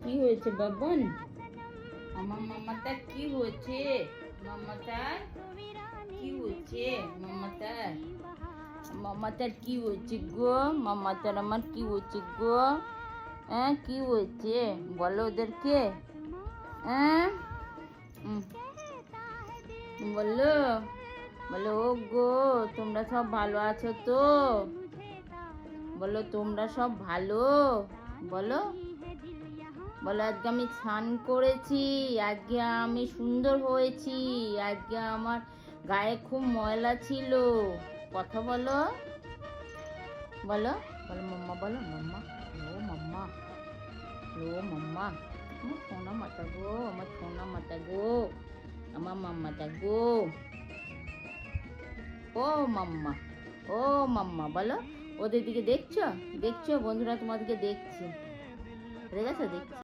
কি হয়েছে বাবন? আমার মামাটার কি হয়েছে? মামাটার কি হয়েছে? মামাটার কি হয়েছে গো? মামাটার আমার কি হয়েছে গো? হ্যাঁ, কি হয়েছে বলো ওদেরকে। হ্যাঁ, বলো বলো ও গো, তোমরা সব ভালো আছো তো? বলো তোমরা সব ভালো? বলো বলো আজকে আমি স্নান করেছি, আজকে আমি সুন্দর হয়েছি, আজকে আমার গায়ে খুব ময়লা ছিল। কথা বলো, বলো বলো মাম্মা, বলো মাম্মা। ও মাম্মা, ও মাম্মা, আমার সোনা মাতা গো, আমার সোনা মাতা গো, আমার মাম্মাটা গো। ও মাম্মা, ও মাম্মা, বলো। ওদের দিকে দেখছো, দেখছো বন্ধুরা, তোমাদেরকে দেখছি। ঠিক আছে, দেখছি।